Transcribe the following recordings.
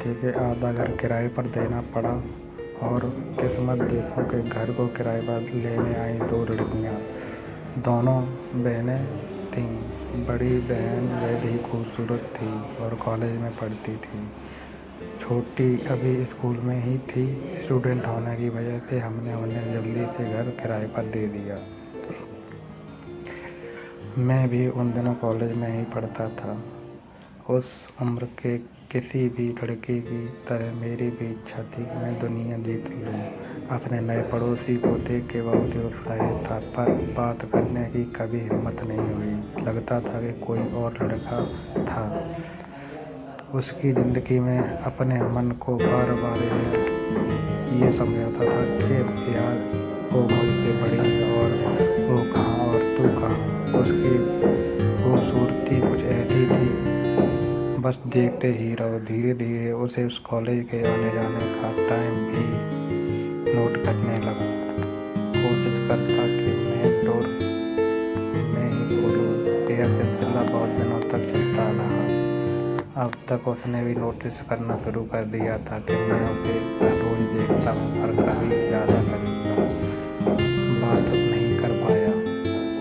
थे कि आधा घर किराए पर देना पड़ा और किस्मत देखो कि घर को किराए पर लेने आई 2 लड़कियां। दोनों बहनें थीं। बड़ी बहन बेहद ही खूबसूरत थी और कॉलेज में पढ़ती थी। छोटी अभी स्कूल में ही थी। स्टूडेंट होने की वजह से हमने उन्हें जल्दी से घर किराए पर दे दिया। मैं भी उन दिनों कॉलेज में ही पढ़ता था। उस उम्र के किसी भी लड़के की तरह मेरी भी इच्छा थी कि मैं दुनिया जीत लूं। अपने नए पड़ोसी को देख के बहुत ही उत्साहित था, पर बात करने की कभी हिम्मत नहीं हुई। लगता था कि कोई और लड़का था। उसकी ज़िंदगी में अपने मन को बार-बार ये समझाता था कि यार वो मुझसे बड़ी है और वो कहाँ और तू कहाँ। उसकी खूबसूरती कुछ ऐसी थी, बस देखते ही रहो। धीरे-धीरे उसे उस कॉलेज के आने-जाने का टाइम भी नोट करने लगा। कोशिश करता कि मेन डोर में ही खोलूं। यह सिलसिला बहुत दिनों तक चलता रहा। अब तक उसने भी नोटिस करना शुरू कर दिया था कि मैं उसे हर रोज देखता हूँ, पर कभी ज़्यादा कभी बात नहीं कर पाया।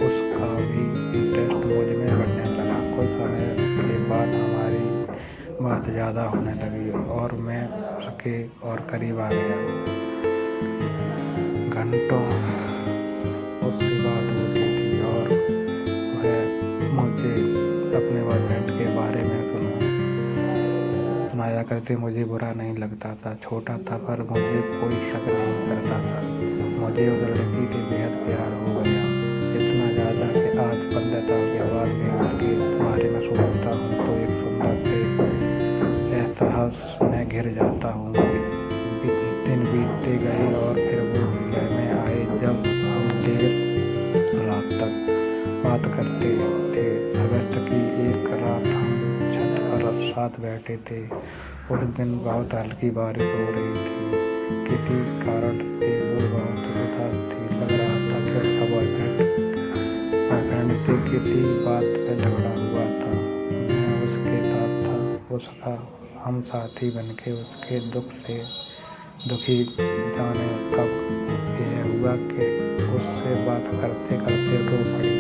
उसका भी इंटरेस्ट मुझ में बढ़ने लगा। कुछ समय के बाद हमारी बात ज़्यादा होने लगी और मैं उसके और करीब आ गया। घंटों उससे बात होती थी और वह मुझे अपने बॉयफ्रेंड के बारे में सुनाया करते। मुझे बुरा नहीं लगता था। छोटा था पर मुझे कोई शक नहीं करता था। मुझे उस लड़की से बेहद प्यार हो गया, इतना ज़्यादा कि आज 15 साल के बाद भी उसके बारे में सोचता हूँ तो एक सुंदर से एहसास में घिर जाता हूँ। दिन बीतते गए और फिर वो लम्हे आए जब हम देर रात तक बात करते थे। अगस्त की एक रात हम छत पर साथ बैठे थे। उस दिन बहुत हल्की बारिश हो रही थी। किसी कारण से वो बहुत उदास थी। लग रहा था कि उसका बॉयफ्रेंड से किसी बात पे झगड़ा हुआ था। मैं उसके साथ था, उसका हम साथी बनके उसके दुख से दुखी। जाने कब यह हुआ कि उससे बात करते करते रो पड़ी।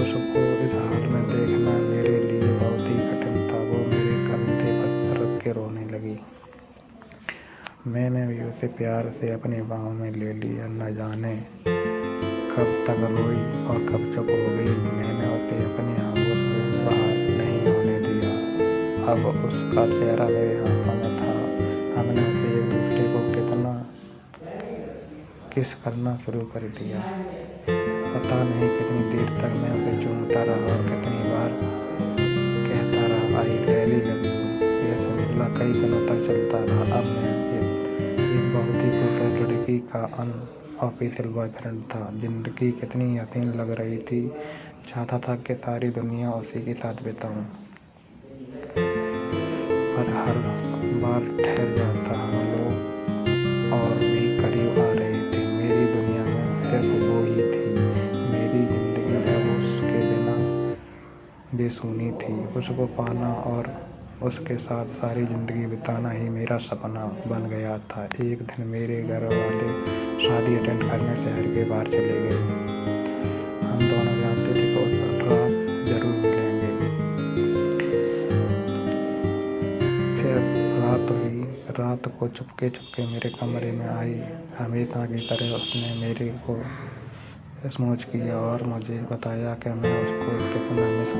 उसको इस हाल में देखना मेरे लिए बहुत ही कठिन था। वो मेरे कंधे पर रख के रोने लगी। मैंने भी उसे प्यार से अपनी बाहों में ले लिया। न जाने कब तक रोई और कब चुप हो गई। मैंने उसे अपनी आंखों से बाहर नहीं होने दिया। अब उसका चेहरा मेरे हाथों में था। हमने उसे एक दूसरे को कितना किस करना शुरू कर दिया। पता नहीं कितनी देर तक मैं उसे चूमता रहा और कितनी बार कहता रहा आई रियली लव यू। यह सिलसिला कई दिनों तक चलता रहा। अब मैं एक बहुत ही खूबसूरत लड़की का अनऑफिशियल बॉयफ्रेंड था। जिंदगी कितनी हसीन लग रही थी। चाहता था कि सारी दुनिया उसी के साथ बिताऊं, पर हर बार ठहर जाता। हम लोग और भी करीब आ रहे थे। मेरी दुनिया में सिर्फ वो ही थी। मेरी जिंदगी अब उसके बिना बेसुनी थी। उसको पाना और उसके साथ सारी ज़िंदगी बिताना ही मेरा सपना बन गया था। एक दिन मेरे घर वाले शादी अटेंड करने शहर के बाहर चले गए। हम दोनों जानते थे कि उस रात जरूर मिलेंगे। फिर रात हुई। रात को चुपके चुपके मेरे कमरे में आई। हमेशा की तरह उसने मेरे को स्मूच किया और मुझे बताया कि मैं उसको कितना मिस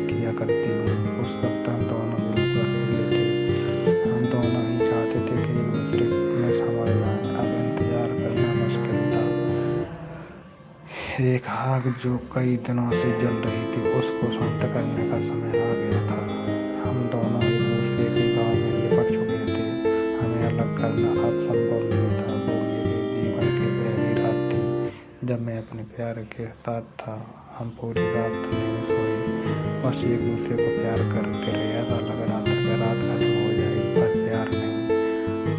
किया करती हूँ। उस वक्त हम दोनों बिल्कुल अकेले थे। हम दोनों ही चाहते थे कि एक दूसरे में समा जाएं। अब इंतजार करना मुश्किल था। एक आग जो कई दिनों से जल रही थी, उसको शांत करने का समय आ गया था। हम दोनों एक दूसरे के गाँव में लिपट चुके थे। हमें अलग करना अब संभव नहीं था। वो मेरे जीवन की पहली रात थी जब मैं अपने प्यार के साथ था। हम पूरी रात नहीं सोए, बस एक दूसरे को प्यार करते रहे। ऐसा लग रहा था कि रात खत्म हो जाएगी, पर प्यार नहीं।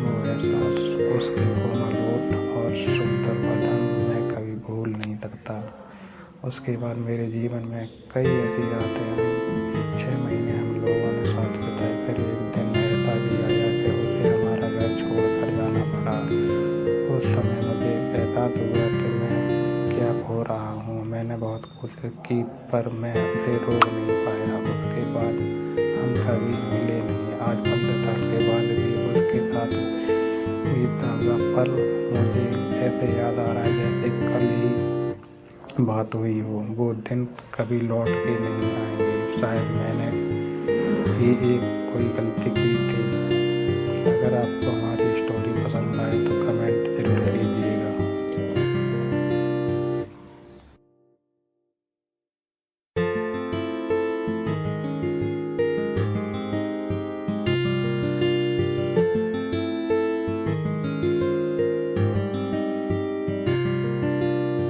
वो एहसास, उसके कोमल होठ और सुंदर बदन मैं कभी भूल नहीं सकता। उसके बाद मेरे जीवन में कई ऐसी रातें आई। 6 महीने हम लोगों ने साथ बिताए। फिर एक दिन ऐसा भी की, पर मैं उसे रोक नहीं पाया। उसके बाद हम कभी मिले नहीं। आज 15 साल के बाद भी उसके साथ बीता हुआ पल मुझे ऐसे याद आ रहा है जैसे कल ही बात हुई हो। वो दिन कभी लौट के नहीं आएंगे। शायद मैंने ही एक कोई गलती की थी। अगर आपको हमारी